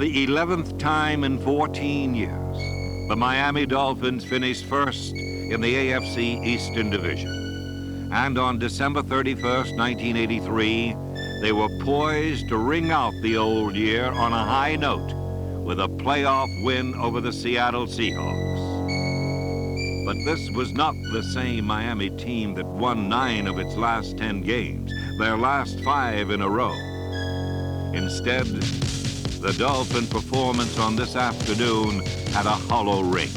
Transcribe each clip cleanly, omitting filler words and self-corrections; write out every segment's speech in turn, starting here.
the 11th time in 14 years, the Miami Dolphins finished first in the AFC Eastern Division. And on December 31st, 1983, they were poised to ring out the old year on a high note with a playoff win over the Seattle Seahawks. But this was not the same Miami team that won 9 of its last 10 games, their last 5 in a row. Instead, the Dolphin performance on this afternoon had a hollow ring.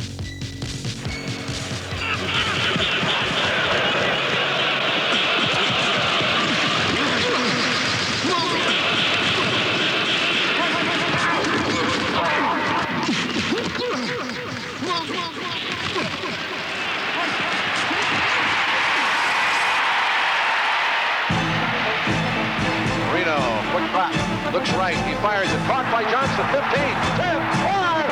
Looks right, he fires it, caught by Johnson, 15, 10, 5,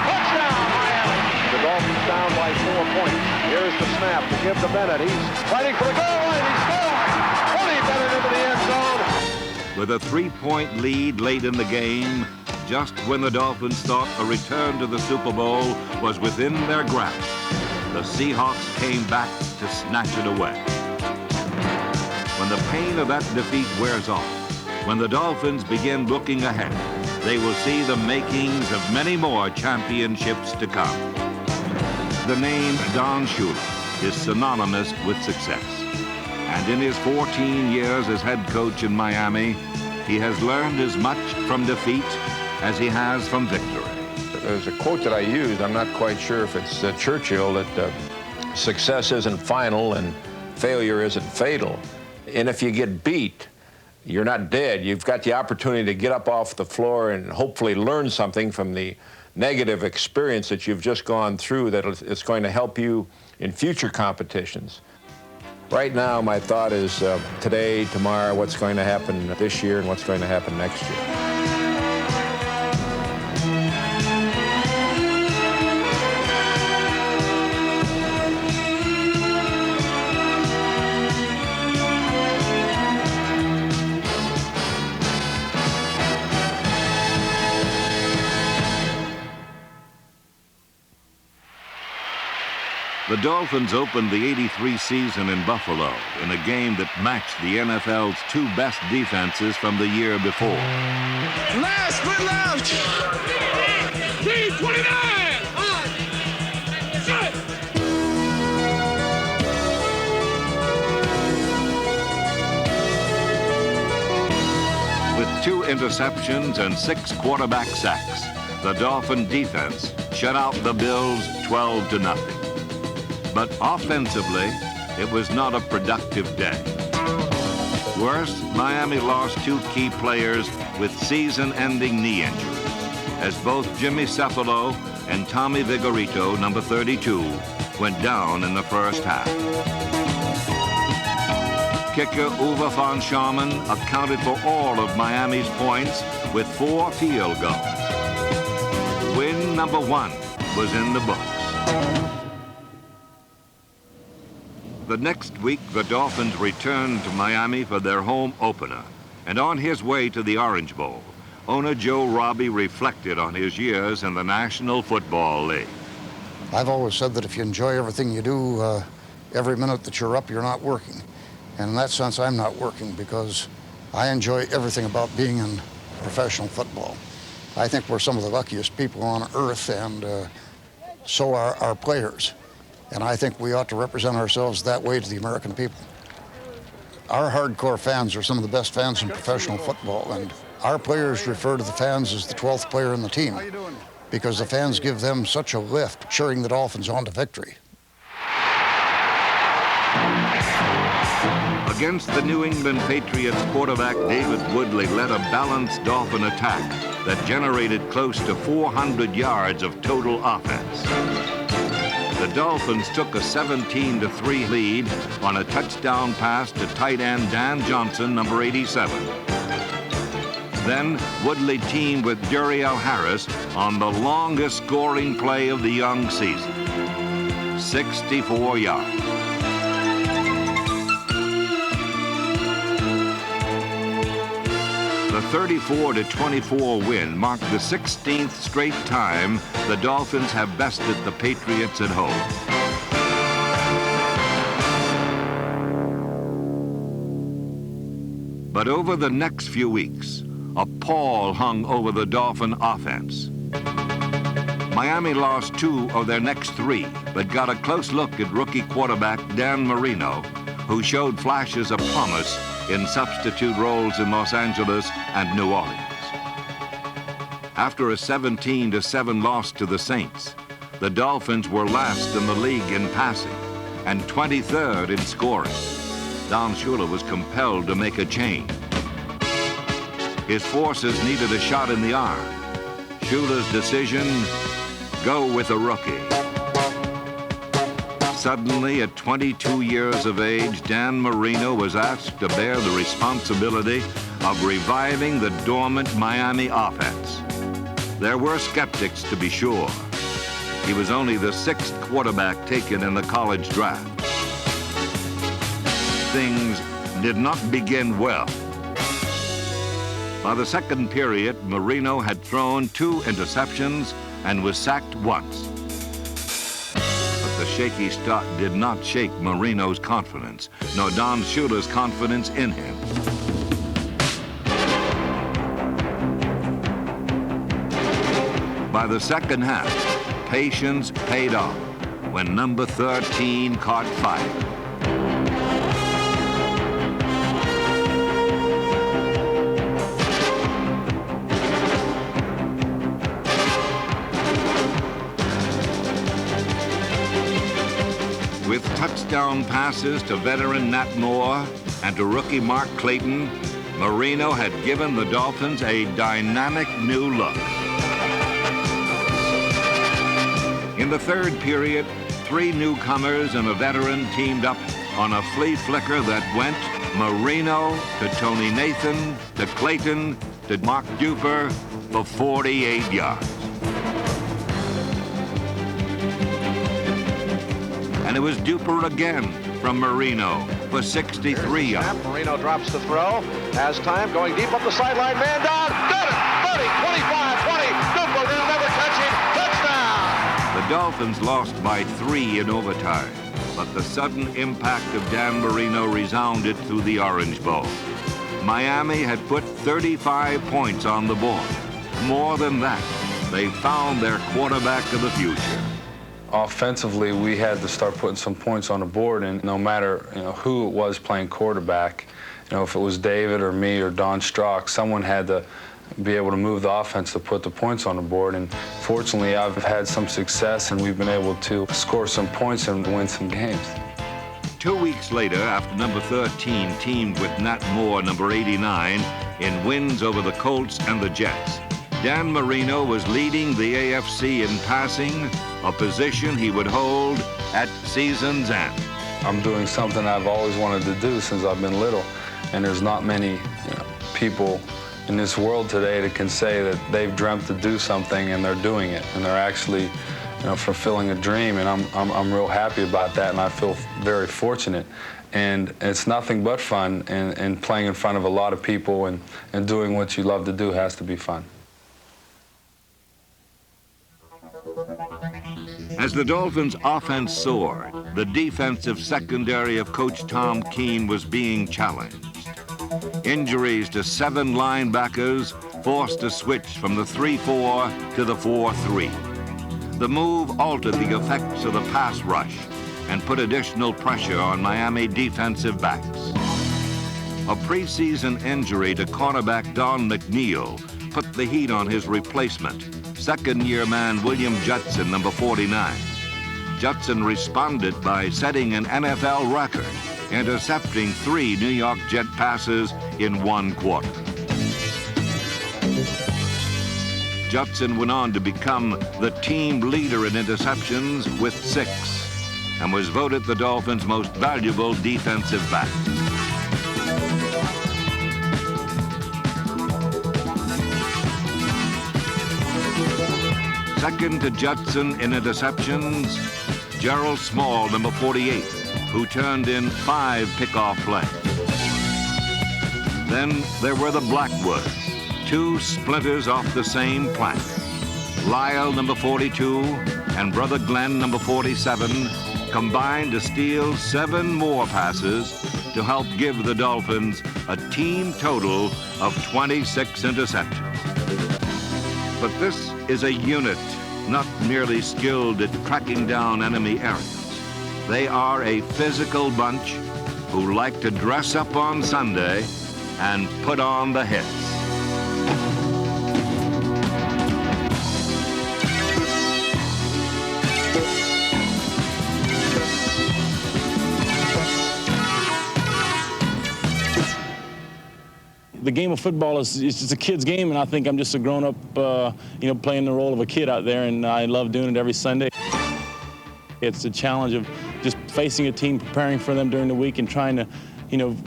touchdown, Miami! The Dolphins down by 4 points. Here's the snap to give to Bennett. He's fighting for the goal line, he scores! Tony Bennett into the end zone. With a 3-point lead late in the game, just when the Dolphins thought a return to the Super Bowl was within their grasp, the Seahawks came back to snatch it away. When the pain of that defeat wears off, when the Dolphins begin looking ahead, they will see the makings of many more championships to come. The name Don Shula is synonymous with success. And in his 14 years as head coach in Miami, he has learned as much from defeat as he has from victory. There's a quote that I used, I'm not quite sure if it's Churchill, that success isn't final and failure isn't fatal. And if you get beat, you're not dead. You've got the opportunity to get up off the floor and hopefully learn something from the negative experience that you've just gone through that it's going to help you in future competitions. Right now, my thought is today, tomorrow, what's going to happen this year and what's going to happen next year. The Dolphins opened the '83 season in Buffalo in a game that matched the NFL's 2 best defenses from the year before. Last but left, D29! With 2 interceptions and 6 quarterback sacks, the Dolphin defense shut out the Bills 12-0. But offensively, it was not a productive day. Worse, Miami lost 2 key players with season-ending knee injuries, as both Jimmy Cefalo and Tommy Vigorito, number 32, went down in the first half. Kicker Uwe von Schamann accounted for all of Miami's points with 4 field goals. Win number 1 was in the books. The next week, the Dolphins returned to Miami for their home opener. And on his way to the Orange Bowl, owner Joe Robbie reflected on his years in the National Football League. I've always said that if you enjoy everything you do, every minute that you're up, you're not working. And in that sense, I'm not working because I enjoy everything about being in professional football. I think we're some of the luckiest people on earth, and so are our players. And I think we ought to represent ourselves that way to the American people. Our hardcore fans are some of the best fans in professional football, and our players refer to the fans as the 12th player in the team because the fans give them such a lift, cheering the Dolphins on to victory. Against the New England Patriots, quarterback David Woodley led a balanced Dolphin attack that generated close to 400 yards of total offense. The Dolphins took a 17-3 lead on a touchdown pass to tight end Dan Johnson, number 87. Then Woodley teamed with Duriel Harris on the longest scoring play of the young season, 64 yards. The The 34-24 win marked the 16th straight time the Dolphins have bested the Patriots at home. But over the next few weeks, a pall hung over the Dolphin offense. Miami lost 2 of their next 3, but got a close look at rookie quarterback Dan Marino, who showed flashes of promise in substitute roles in Los Angeles and New Orleans. After a 17-7 loss to the Saints, the Dolphins were last in the league in passing and 23rd in scoring. Don Shula was compelled to make a change. His forces needed a shot in the arm. Shula's decision, go with a rookie. Suddenly, at 22 years of age, Dan Marino was asked to bear the responsibility of reviving the dormant Miami offense. There were skeptics, to be sure. He was only the 6th quarterback taken in the college draft. Things did not begin well. By the second period, Marino had thrown 2 interceptions and was sacked once. But the shaky start did not shake Marino's confidence, nor Don Shula's confidence in him. By the second half, patience paid off when number 13 caught fire. With touchdown passes to veteran Nat Moore and to rookie Mark Clayton, Marino had given the Dolphins a dynamic new look. In the third period, 3 newcomers and a veteran teamed up on a flea flicker that went Marino to Tony Nathan to Clayton to Mark Duper for 48 yards. And it was Duper again from Marino for 63 yards. Marino drops the throw, has time, going deep up the sideline, man down, got it, 30, 25, 20, Duper will never catch him, touchdown! The Dolphins lost by 3 in overtime, but the sudden impact of Dan Marino resounded through the Orange Bowl. Miami had put 35 points on the board. More than that, they found their quarterback of the future. Offensively, we had to start putting some points on the board, and no matter who it was playing quarterback, if it was David or me or Don Strock, someone had to be able to move the offense to put the points on the board. And fortunately, I've had some success, and we've been able to score some points and win some games. 2 weeks later, after number 13 teamed with Nat Moore, number 89, in wins over the Colts and the Jets, Dan Marino was leading the AFC in passing, a position he would hold at season's end. I'm doing something I've always wanted to do since I've been little, and there's not many people in this world today that can say that they've dreamt to do something and they're doing it, and they're actually fulfilling a dream, and I'm real happy about that, and I feel very fortunate. And it's nothing but fun, and playing in front of a lot of people and doing what you love to do has to be fun. As the Dolphins' offense soared, the defensive secondary of Coach Tom Keene was being challenged. Injuries to 7 linebackers forced a switch from the 3-4 to the 4-3. The move altered the effects of the pass rush and put additional pressure on Miami defensive backs. A preseason injury to cornerback Don McNeil put the heat on his replacement, second-year man William Judson, number 49. Judson responded by setting an NFL record, intercepting 3 New York Jet passes in 1 quarter. Judson went on to become the team leader in interceptions with 6 and was voted the Dolphins' most valuable defensive back. Second to Judson in interceptions, Gerald Small, number 48, who turned in 5 pickoff plays. Then there were the Blackwoods, two splinters off the same plant. Lyle, number 42, and brother Glenn, number 47, combined to steal 7 more passes to help give the Dolphins a team total of 26 interceptions. But this is a unit not merely skilled at tracking down enemy areas. They are a physical bunch who like to dress up on Sunday and put on the hits. The game of football is just a kid's game, and I think I'm just a grown-up, playing the role of a kid out there, and I love doing it every Sunday. It's a challenge of just facing a team, preparing for them during the week, and trying to,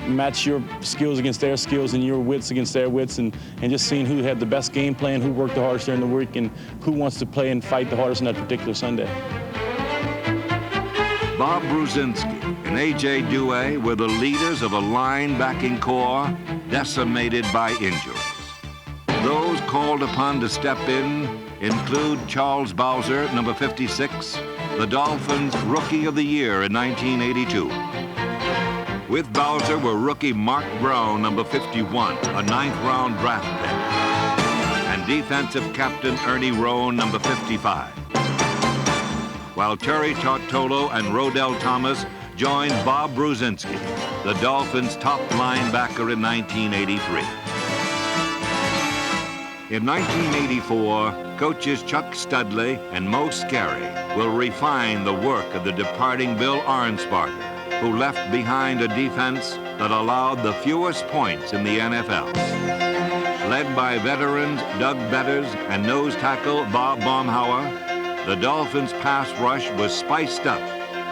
match your skills against their skills and your wits against their wits, and just seeing who had the best game plan, who worked the hardest during the week, and who wants to play and fight the hardest on that particular Sunday. Bob Brzezinski and A.J. Douay were the leaders of a linebacking corps decimated by injuries. Those called upon to step in include Charles Bowser, number 56, the Dolphins' Rookie of the Year in 1982. With Bowser were rookie Mark Brown, number 51, a 9th-round draft pick, and defensive captain Ernie Roan, number 55. While Terry Tortolo and Rodell Thomas joined Bob Brzezinski, the Dolphins' top linebacker in 1983. In 1984, coaches Chuck Studley and Mo Scarry will refine the work of the departing Bill Arnsparger, who left behind a defense that allowed the fewest points in the NFL. Led by veterans Doug Betters and nose tackle Bob Baumhauer, the Dolphins' pass rush was spiced up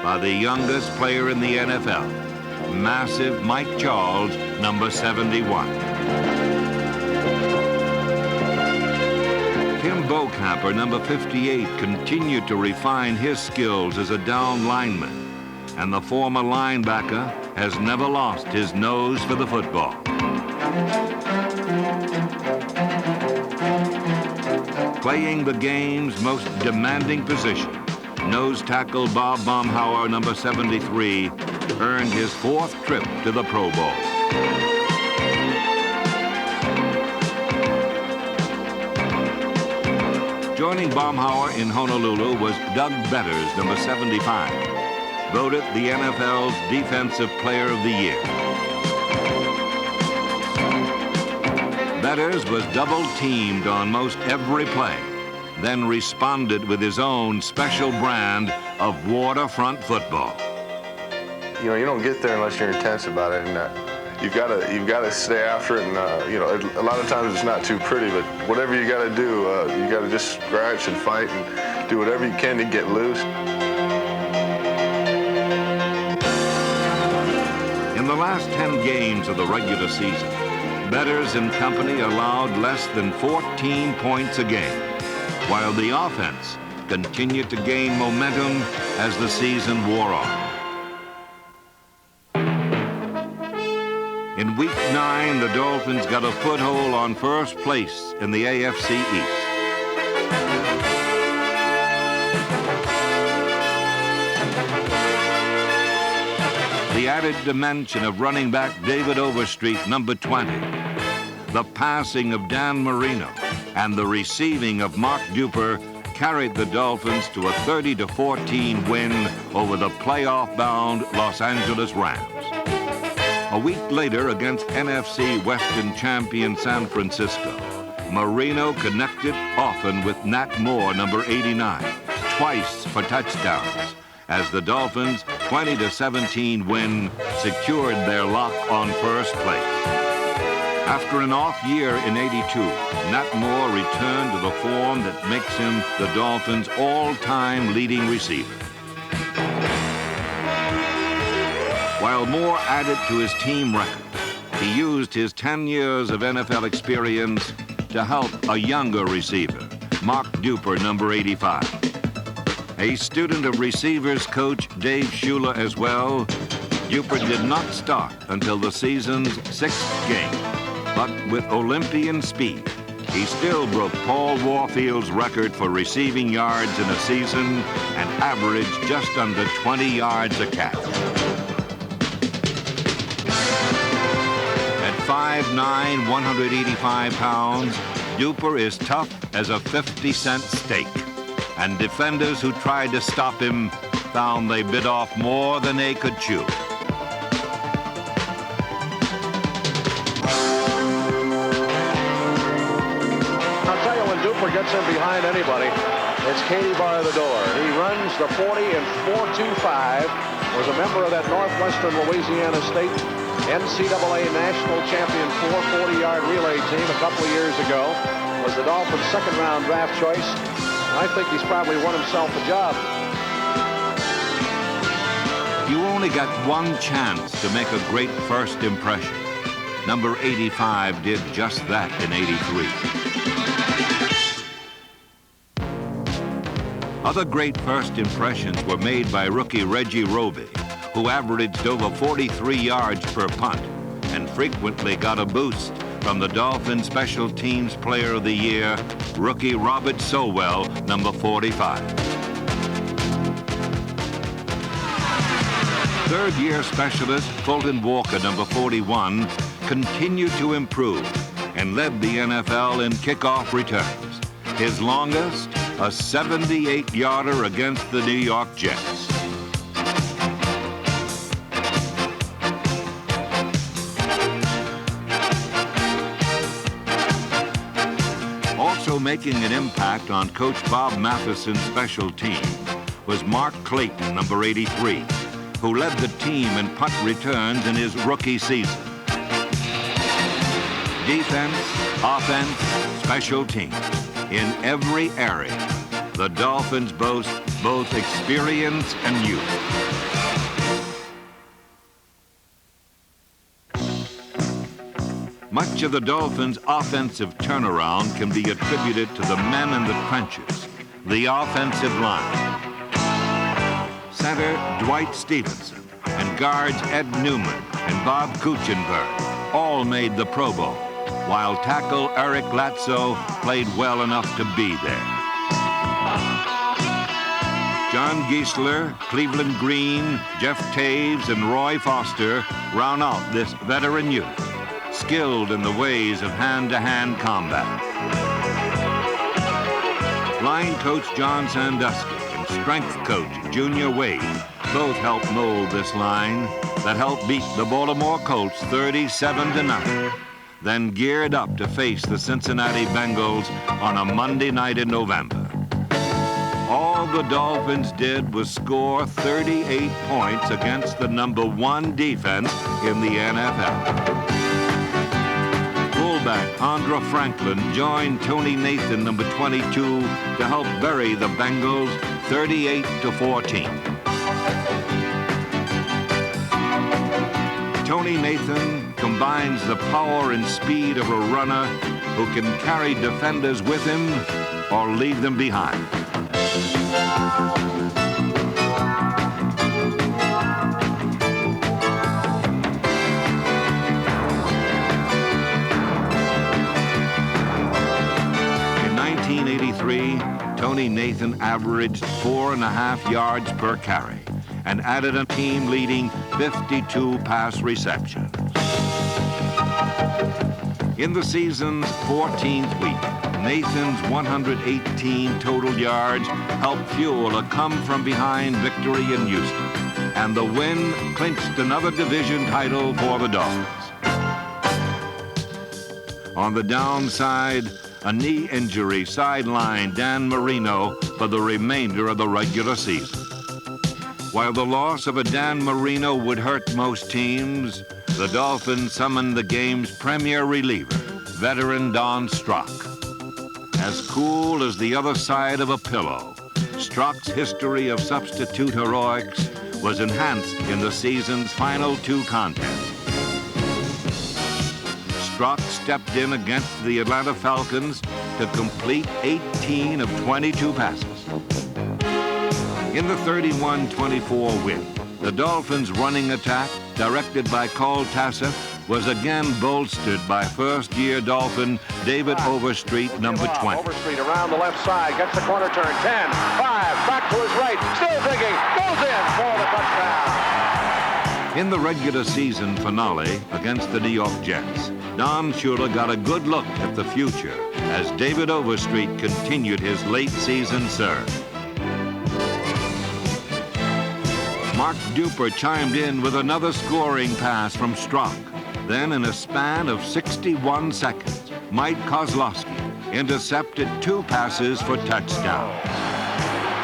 by the youngest player in the NFL, massive Mike Charles, number 71. Tim Bocamper, number 58, continued to refine his skills as a down lineman, and the former linebacker has never lost his nose for the football. Playing the game's most demanding position, nose tackle Bob Baumhauer, number 73, earned his 4th trip to the Pro Bowl. Joining Baumhauer in Honolulu was Doug Betters, number 75, voted the NFL's Defensive Player of the Year. Betters was double-teamed on most every play, then responded with his own special brand of waterfront football. You don't get there unless you're intense about it, and you've got to stay after it. And a lot of times it's not too pretty, but whatever you got to do, you got to just scratch and fight and do whatever you can to get loose. In the last 10 games of the regular season, Betters and company allowed less than 14 points a game, while the offense continued to gain momentum as the season wore on. In Week 9, the Dolphins got a foothold on first place in the AFC East. The added dimension of running back David Overstreet, number 20, the passing of Dan Marino, and the receiving of Mark Duper carried the Dolphins to a 30-14 win over the playoff-bound Los Angeles Rams. A week later, against NFC Western champion San Francisco, Marino connected often with Nat Moore, number 89, twice for touchdowns, as the Dolphins' 20-17 win secured their lock on first place. After an off year in '82, Nat Moore returned to the form that makes him the Dolphins' all-time leading receiver. While Moore added to his team record, he used his 10 years of NFL experience to help a younger receiver, Mark Duper, number 85. A student of receivers coach Dave Shula as well, Duper did not start until the season's 6th game, but with Olympian speed, he still broke Paul Warfield's record for receiving yards in a season and averaged just under 20 yards a catch. At 5'9", 185 pounds, Duper is tough as a 50-cent steak, and defenders who tried to stop him found they bit off more than they could chew. Duper gets in behind anybody. It's Katie bar the door. He runs the 40 in 4.25. Was a member of that Northwestern Louisiana State NCAA national champion 440-yard relay team a couple of years ago. Was the Dolphins' second-round draft choice. I think he's probably won himself a job. You only got one chance to make a great first impression. Number 85 did just that in '83. Other great first impressions were made by rookie Reggie Roby, who averaged over 43 yards per punt and frequently got a boost from the Dolphins Special Teams Player of the Year, rookie Robert Sowell, number 45. Third-year specialist Fulton Walker, number 41, continued to improve and led the NFL in kickoff returns. His longest, a 78-yarder against the New York Jets. Also making an impact on Coach Bob Matheson's special team was Mark Clayton, number 83, who led the team in punt returns in his rookie season. Defense, offense, special teams. In every area, the Dolphins boast both experience and youth. Much of the Dolphins' offensive turnaround can be attributed to the men in the trenches, the offensive line. Center Dwight Stevenson and guards Ed Newman and Bob Kuchenberg all made the Pro Bowl, while tackle Eric Latzo played well enough to be there. John Giesler, Cleveland Green, Jeff Taves, and Roy Foster round out this veteran unit, skilled in the ways of hand-to-hand combat. Line coach John Sandusky and strength coach Junior Wade both helped mold this line that helped beat the Baltimore Colts 37-0. Then geared up to face the Cincinnati Bengals on a Monday night in November. All the Dolphins did was score 38 points against the number 1 defense in the NFL. Fullback Andra Franklin joined Tony Nathan, number 22, to help bury the Bengals 38-14. Tony Nathan combines the power and speed of a runner who can carry defenders with him or leave them behind. In 1983, Tony Nathan averaged 4.5 yards per carry and added a team-leading 52 pass receptions. In the season's 14th week, Nathan's 118 total yards helped fuel a come-from-behind victory in Houston, and the win clinched another division title for the Dolphins. On the downside, a knee injury sidelined Dan Marino for the remainder of the regular season. While the loss of a Dan Marino would hurt most teams, the Dolphins summoned the game's premier reliever, veteran Don Strock. As cool as the other side of a pillow, Strock's history of substitute heroics was enhanced in the season's final 2 contests. Strock stepped in against the Atlanta Falcons to complete 18 of 22 passes. In the 31-24 win, the Dolphins' running attack, directed by Carl Tassif, was again bolstered by first-year Dolphin David Overstreet, number 20. Overstreet around the left side, gets the corner turn, 10, 5, back to his right, still digging, goes in for the touchdown. In the regular season finale against the New York Jets, Don Shula got a good look at the future as David Overstreet continued his late-season surge. Mark Duper chimed in with another scoring pass from Strzok. Then, in a span of 61 seconds, Mike Kozlowski intercepted 2 passes for touchdowns.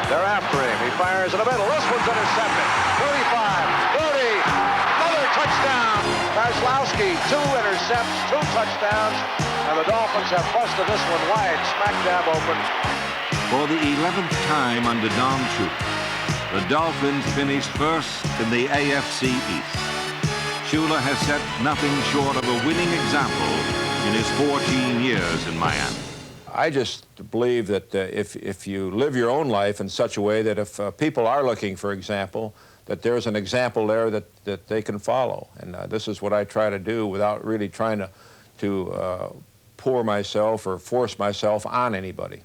They're after him. He fires in the middle. This one's intercepted. 35, 30, another touchdown. Kozlowski, 2 intercepts, 2 touchdowns, and the Dolphins have busted this one wide, smack dab open. For the 11th time under Don Shula, the Dolphins finished first in the AFC East. Shula has set nothing short of a winning example in his 14 years in Miami. I just believe that if you live your own life in such a way that if people are looking for example, that there's an example there that they can follow. And this is what I try to do without really trying to pour myself or force myself on anybody.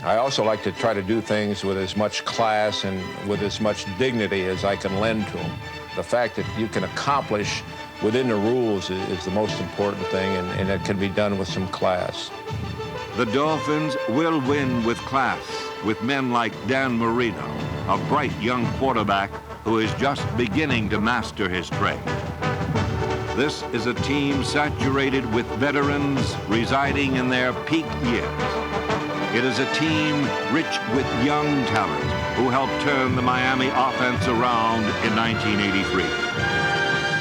I also like to try to do things with as much class and with as much dignity as I can lend to them. The fact that you can accomplish within the rules is the most important thing, and it can be done with some class. The Dolphins will win with class, with men like Dan Marino, a bright young quarterback who is just beginning to master his trade. This is a team saturated with veterans residing in their peak years. It is a team rich with young talent who helped turn the Miami offense around in 1983.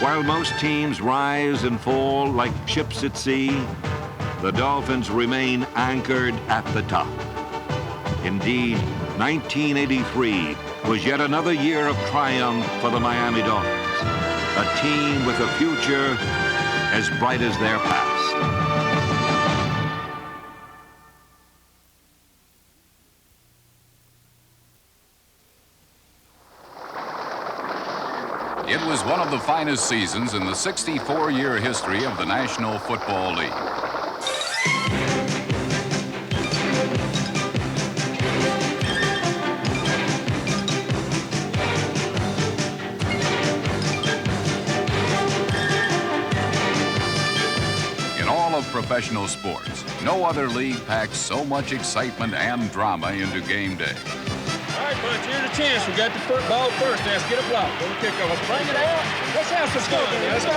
While most teams rise and fall like ships at sea, the Dolphins remain anchored at the top. Indeed, 1983 was yet another year of triumph for the Miami Dolphins, a team with a future as bright as their past. It was one of the finest seasons in the 64-year history of the National Football League. In all of professional sports, no other league packs so much excitement and drama into game day. All right, Bunch, here's a chance. We got the ball first. Now, let's get a block. Go to kickoff. Let's bring it out. Let's have some fun. Let's go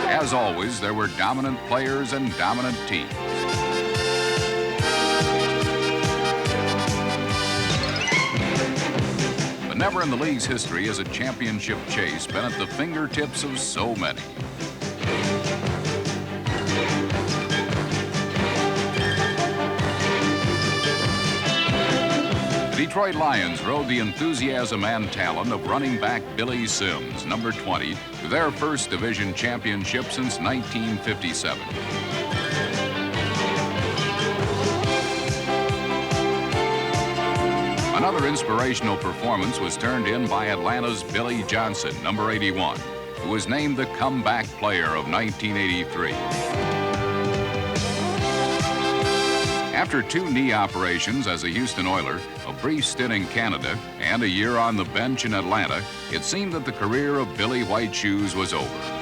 As always, there were dominant players and dominant teams. Never in the league's history has a championship chase been at the fingertips of so many. The Detroit Lions rode the enthusiasm and talent of running back Billy Sims, number 20, to their first division championship since 1957. Another inspirational performance was turned in by Atlanta's Billy Johnson, number 81, who was named the comeback player of 1983. After 2 knee operations as a Houston Oiler, a brief stint in Canada, and a year on the bench in Atlanta, it seemed that the career of Billy White Shoes was over.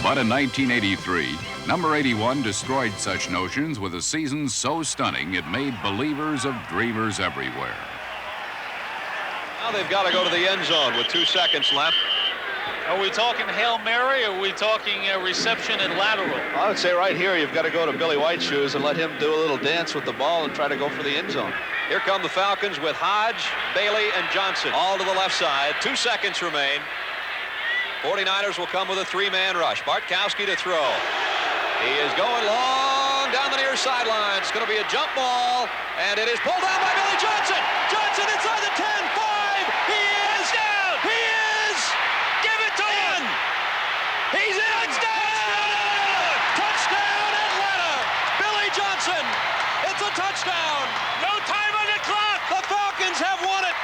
But in 1983, number 81 destroyed such notions with a season so stunning it made believers of dreamers everywhere. Now they've got to go to the end zone with 2 seconds left. Are we talking Hail Mary, or are we talking reception and lateral? I would say right here you've got to go to Billy White Shoes and let him do a little dance with the ball and try to go for the end zone. Here come the Falcons with Hodge, Bailey, and Johnson all to the left side. 2 seconds remain. 49ers will come with a 3-man rush. Bartkowski to throw. He is going long. down the near sideline. It's going to be a jump ball, and it is pulled down by Billy Johnson. Johnson inside the 10, 5. He is down. He is. Give it to him. He's in. Touchdown! Touchdown, Atlanta. Billy Johnson. It's a touchdown. No time on the clock. The Falcons have won it.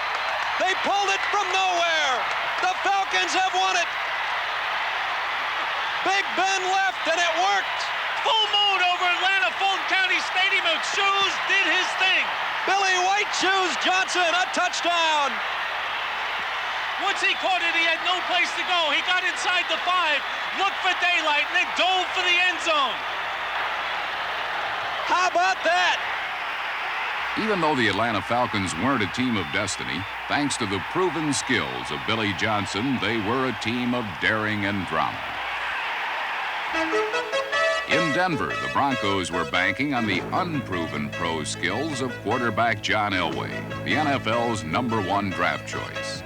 They pulled it from nowhere. The Falcons have won it. Big Ben left, and it worked. Full moon over Atlanta Fulton County Stadium, and Shoes did his thing. Billy White Shoes Johnson, a touchdown. Once he caught it, he had no place to go. He got inside the 5, looked for daylight, and then dove for the end zone. How about that? Even though the Atlanta Falcons weren't a team of destiny, thanks to the proven skills of Billy Johnson, they were a team of daring and drama. In Denver, the Broncos were banking on the unproven pro skills of quarterback John Elway, the NFL's #1 draft choice.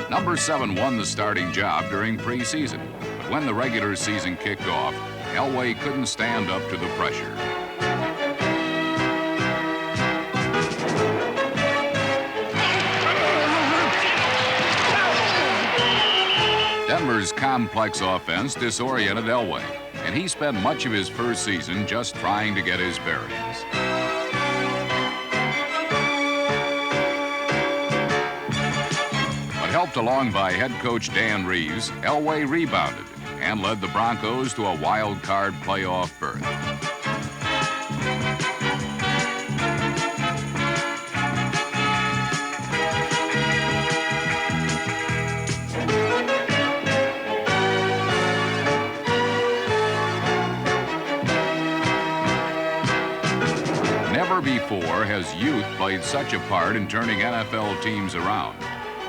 Number 7 won the starting job during preseason, but when the regular season kicked off, Elway couldn't stand up to the pressure. Denver's complex offense disoriented Elway, and he spent much of his first season just trying to get his bearings. But helped along by head coach Dan Reeves, Elway rebounded and led the Broncos to a wild card playoff berth. Never before has youth played such a part in turning NFL teams around.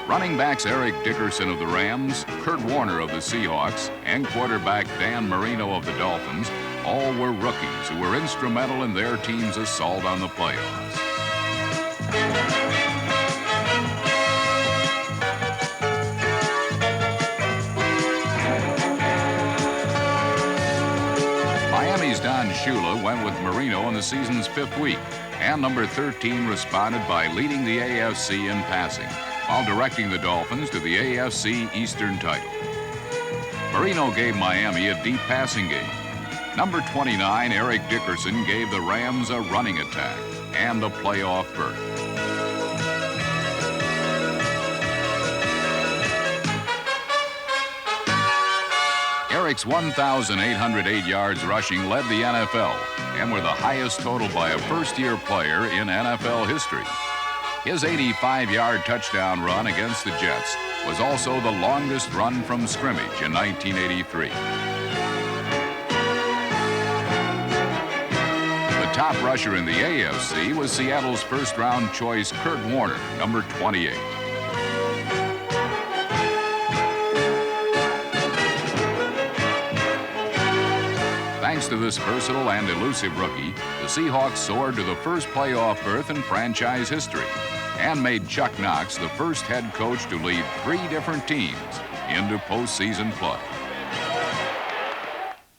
Running backs Eric Dickerson of the Rams, Kurt Warner of the Seahawks, and quarterback Dan Marino of the Dolphins all were rookies who were instrumental in their team's assault on the playoffs. Miami's Don Shula went with Marino in the season's 5th week, and number 13 responded by leading the AFC in passing, while directing the Dolphins to the AFC Eastern title. Marino gave Miami a deep passing game. Number 29, Eric Dickerson, gave the Rams a running attack and a playoff berth. Eric's 1,808 yards rushing led the NFL and were the highest total by a first-year player in NFL history. His 85-yard touchdown run against the Jets was also the longest run from scrimmage in 1983. The top rusher in the AFC was Seattle's first-round choice Kurt Warner, number 28. Thanks to this versatile and elusive rookie, the Seahawks soared to the first playoff berth in franchise history and made Chuck Knox the first head coach to lead 3 different teams into postseason play.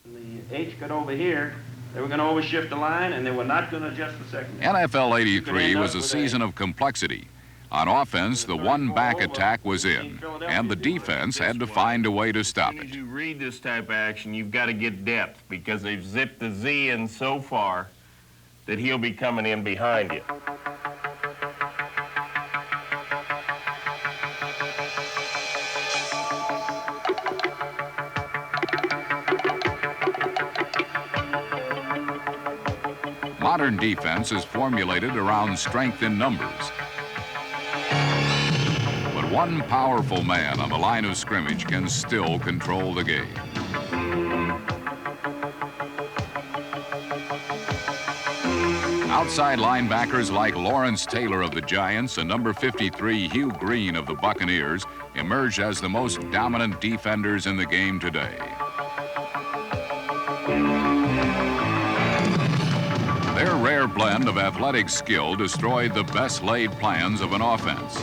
The H got over here. They were going to overshift the line, and they were not going to adjust the second. NFL 83 was a season of complexity. On offense, the one-back attack was in, and the defense had to find a way to stop it. As you read this type of action, you've got to get depth because they've zipped the Z in so far that he'll be coming in behind you. Modern defense is formulated around strength in numbers. But one powerful man on the line of scrimmage can still control the game. Outside linebackers like Lawrence Taylor of the Giants and number 53 Hugh Green of the Buccaneers emerged as the most dominant defenders in the game today. Their rare blend of athletic skill destroyed the best laid plans of an offense.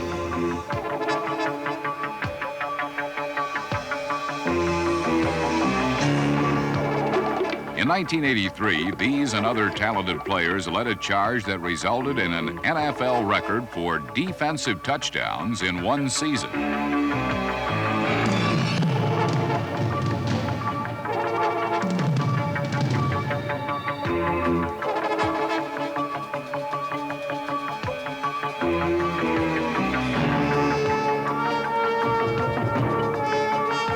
In 1983, these and other talented players led a charge that resulted in an NFL record for defensive touchdowns in one season.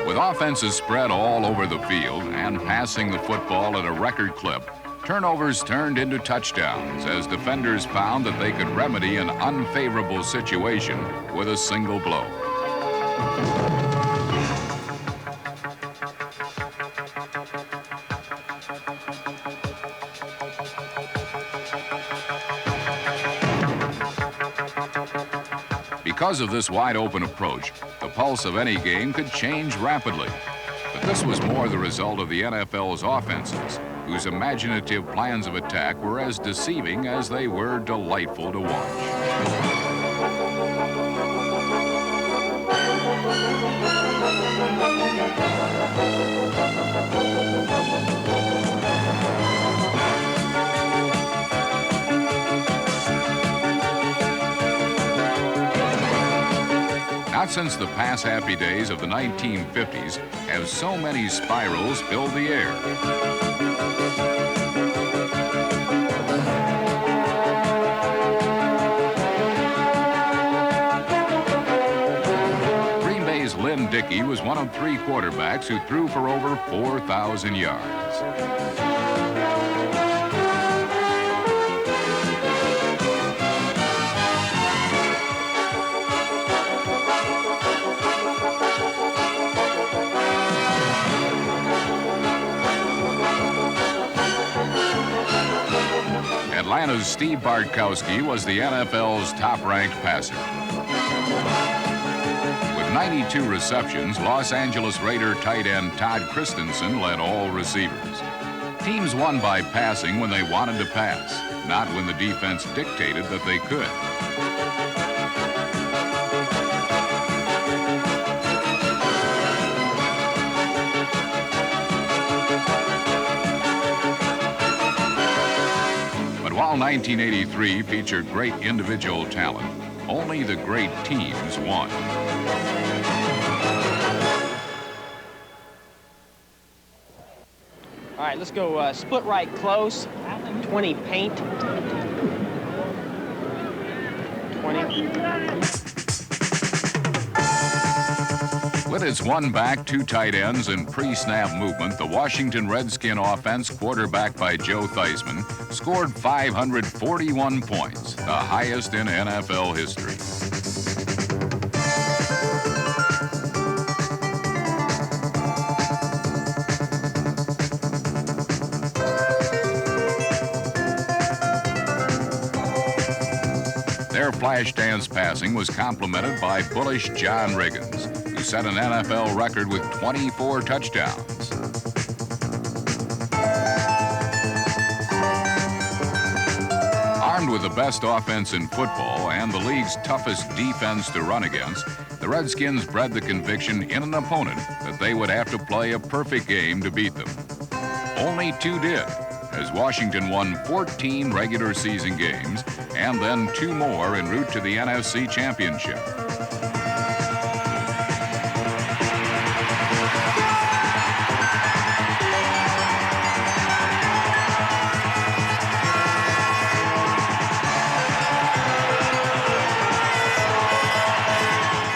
With offenses spread all over the field and passing the football at a record clip, turnovers turned into touchdowns as defenders found that they could remedy an unfavorable situation with a single blow. Because of this wide-open approach, the pulse of any game could change rapidly. But this was more the result of the NFL's offenses, whose imaginative plans of attack were as deceiving as they were delightful to watch. Not since the pass-happy days of the 1950s have so many spirals filled the air. Green Bay's Lynn Dickey was one of 3 quarterbacks who threw for over 4,000 yards. Atlanta's Steve Bartkowski was the NFL's top-ranked passer. With 92 receptions, Los Angeles Raider tight end Todd Christensen led all receivers. Teams won by passing when they wanted to pass, not when the defense dictated that they could. While 1983 featured great individual talent, only the great teams won. All right, let's go split right close, 20 paint. 20. With its one back, 2 tight ends, and pre-snap movement, the Washington Redskin offense, quarterbacked by Joe Theismann, scored 541 points, the highest in NFL history. Their flash dance passing was complemented by bullish John Riggins, who set an NFL record with 24 touchdowns. Armed with the best offense in football and the league's toughest defense to run against, the Redskins bred the conviction in an opponent that they would have to play a perfect game to beat them. Only 2 did, as Washington won 14 regular season games and then 2 more en route to the NFC Championship.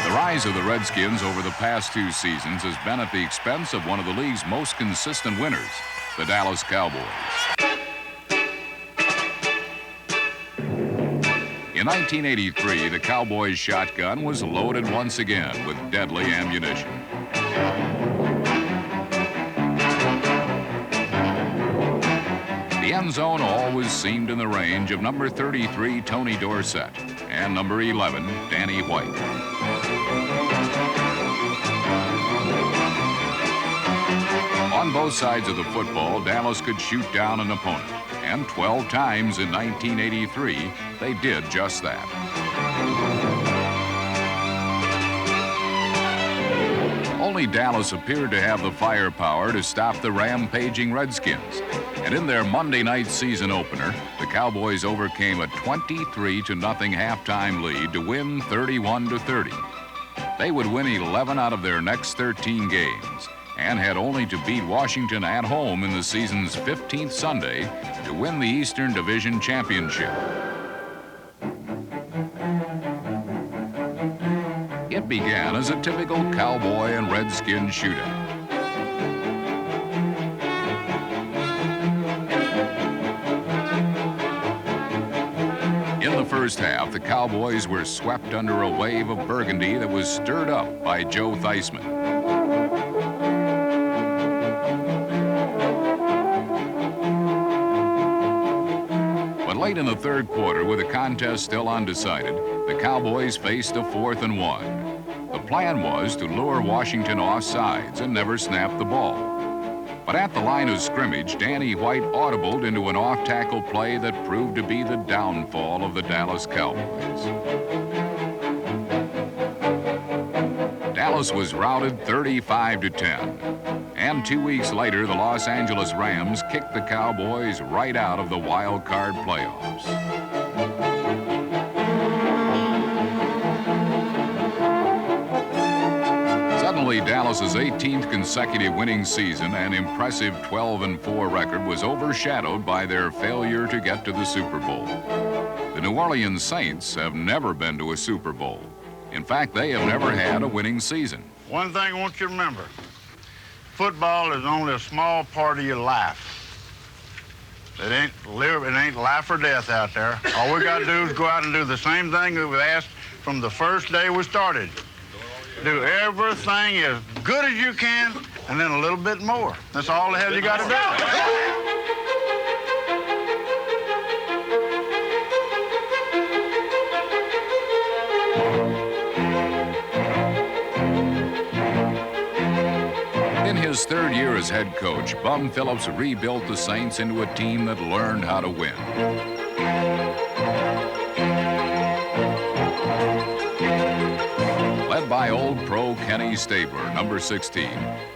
The rise of the Redskins over the past 2 seasons has been at the expense of one of the league's most consistent winners, the Dallas Cowboys. In 1983, the Cowboys' shotgun was loaded once again with deadly ammunition. The end zone always seemed in the range of number 33, Tony Dorsett, and number 11, Danny White. On both sides of the football, Dallas could shoot down an opponent, and 12 times in 1983, they did just that. only Dallas appeared to have the firepower to stop the rampaging Redskins. And in their Monday night season opener, the Cowboys overcame a 23-0 halftime lead to win 31-30. They would win 11 out of their next 13 games and had only to beat Washington at home in the season's 15th Sunday to win the Eastern Division Championship. It began as a typical Cowboy and Redskin shootout. In the first half, the Cowboys were swept under a wave of burgundy that was stirred up by Joe Theismann. But late in the third quarter, with the contest still undecided, the Cowboys faced a 4th and 1. The plan was to lure Washington off sides and never snap the ball. But at the line of scrimmage, Danny White audibled into an off-tackle play that proved to be the downfall of the Dallas Cowboys. Dallas was routed 35-10. And 2 weeks later, the Los Angeles Rams kicked the Cowboys right out of the wild card playoffs. Suddenly, Dallas's 18th consecutive winning season and impressive 12-4 record was overshadowed by their failure to get to the Super Bowl. The New Orleans Saints have never been to a Super Bowl. In fact, they have never had a winning season. One thing I want you to remember, football is only a small part of your life. It ain't life or death out there. All we got to do is go out and do the same thing that we asked from the first day we started. Do everything as good as you can, and then a little bit more. That's all the hell you got to do. In his third year as head coach, Bum Phillips rebuilt the Saints into a team that learned how to win. Led by old pro Kenny Stabler, number 16,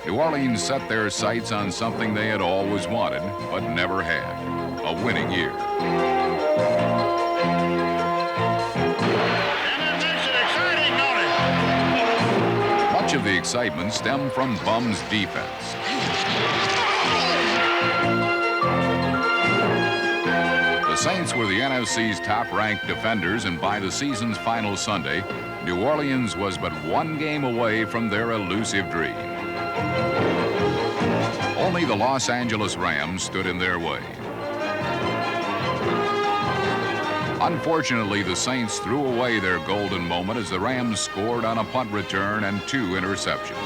New Orleans set their sights on something they had always wanted, but never had, a winning year. Much of the excitement stemmed from Bum's defense. The Saints were the NFC's top-ranked defenders, and by the season's final Sunday, New Orleans was but one game away from their elusive dream. Only the Los Angeles Rams stood in their way. Unfortunately, the Saints threw away their golden moment as the Rams scored on a punt return and 2 interceptions.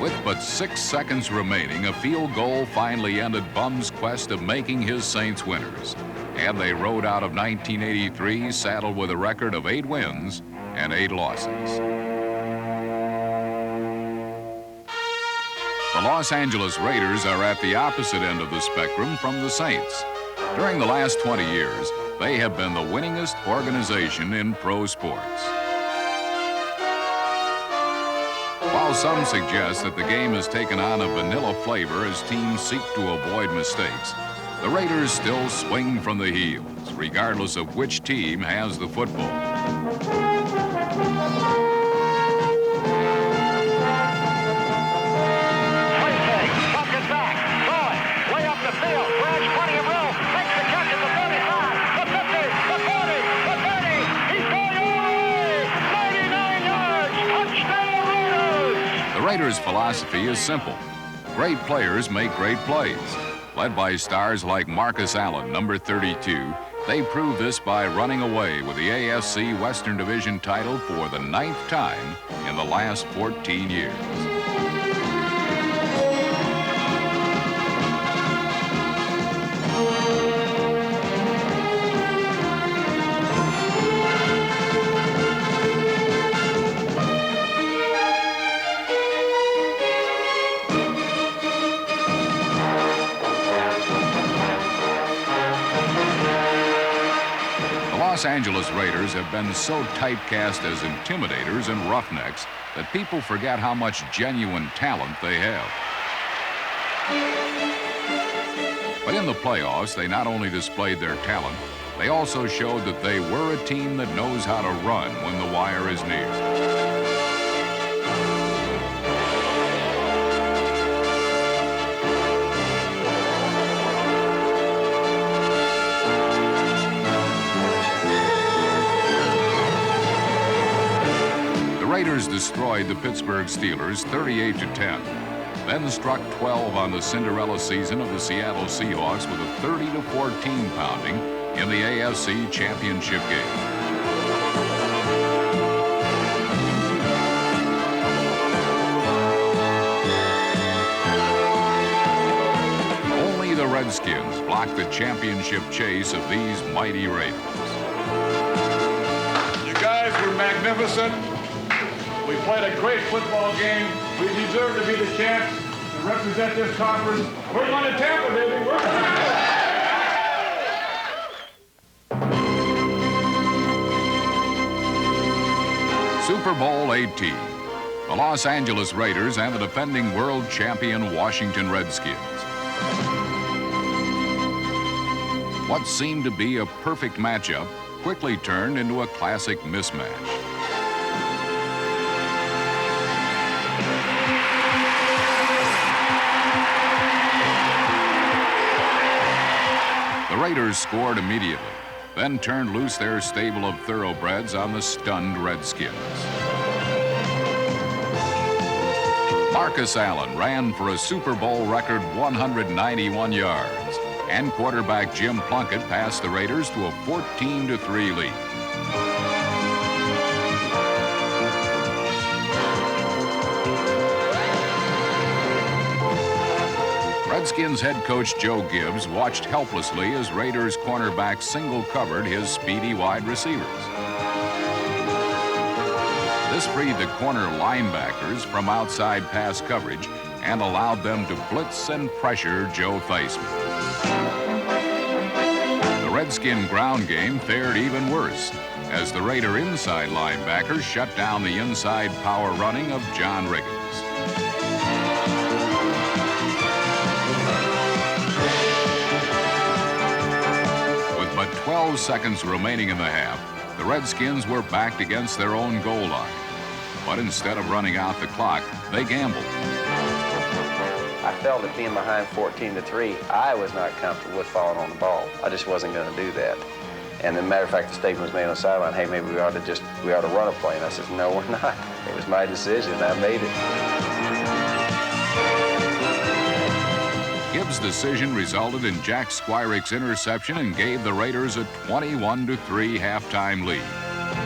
With but 6 seconds remaining, a field goal finally ended Bum's quest of making his Saints winners. And they rode out of 1983 saddled with a record of 8 wins and 8 losses. The Los Angeles Raiders are at the opposite end of the spectrum from the Saints. During the last 20 years, they have been the winningest organization in pro sports. While some suggest that the game has taken on a vanilla flavor as teams seek to avoid mistakes, the Raiders still swing from the heels, regardless of which team has the football. The Raiders' philosophy is simple. Great players make great plays. Led by stars like Marcus Allen, number 32, they prove this by running away with the AFC Western Division title for the 9th time in the last 14 years. Los Los Angeles Raiders have been so typecast as intimidators and roughnecks that people forget how much genuine talent they have. But in the playoffs, they not only displayed their talent, they also showed that they were a team that knows how to run when the wire is near. The Raiders destroyed the Pittsburgh Steelers 38-10. Then struck 12 on the Cinderella season of the Seattle Seahawks with a 30-14 pounding in the AFC Championship game. Only the Redskins blocked the championship chase of these mighty Raiders. You guys were magnificent. We played a great football game. We deserve to be the champs and represent this conference. We're going to Tampa, baby. We're going to Super Bowl 18. The Los Angeles Raiders and the defending world champion Washington Redskins. What seemed to be a perfect matchup quickly turned into a classic mismatch. The Raiders scored immediately, then turned loose their stable of thoroughbreds on the stunned Redskins. Marcus Allen ran for a Super Bowl record 191 yards, and quarterback Jim Plunkett passed the Raiders to a 14-3 lead. Redskins head coach Joe Gibbs watched helplessly as Raiders cornerback single-covered his speedy wide receivers. This freed the corner linebackers from outside pass coverage and allowed them to blitz and pressure Joe Theismann. The Redskin ground game fared even worse as the Raider inside linebackers shut down the inside power running of John Riggins. With but 12 seconds remaining in the half, the Redskins were backed against their own goal line. But instead of running out the clock, they gambled. I felt that being behind 14-3, I was not comfortable with falling on the ball. I just wasn't going to do that. And as a matter of fact, the statement was made on the sideline, hey, maybe we ought to run a play. And I said, no, we're not. It was my decision. I made it. Gibbs' decision resulted in Jack Squirick's interception and gave the Raiders a 21-3 halftime lead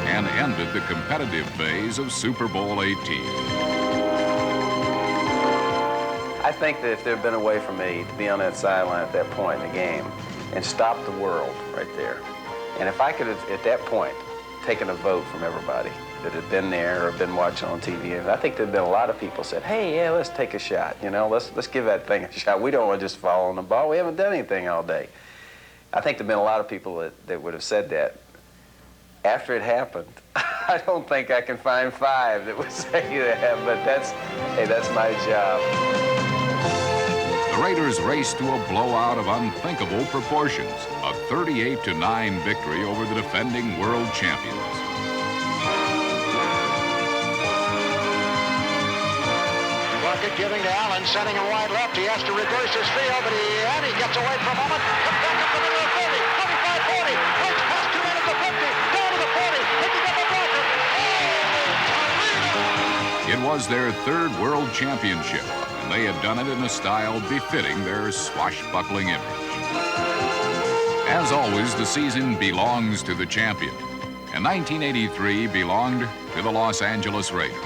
and ended the competitive phase of Super Bowl 18. I think that if there had been a way for me to be on that sideline at that point in the game and stop the world right there, and if I could have, at that point, taken a vote from everybody that had been there or been watching on TV, and I think there had been a lot of people said, hey, yeah, let's take a shot, you know, let's give that thing a shot. We don't want to just fall on the ball. We haven't done anything all day. I think there have been a lot of people that would have said that. After it happened, I don't think I can find 5 that would say that, but that's my job. The Raiders raced to a blowout of unthinkable proportions, a 38-9 victory over the defending world champions. Plunkett giving to Allen, sending him wide left. He has to reverse his field, but he gets away for a moment. Comes back up to the middle of 30, 25, 40. Waits past 2 men at the 50, down to the 40, picking up a blocker. Oh, It was their 3rd world championship, and they had done it in a style befitting their swashbuckling image. As always, the season belongs to the champion, and 1983 belonged to the Los Angeles Raiders.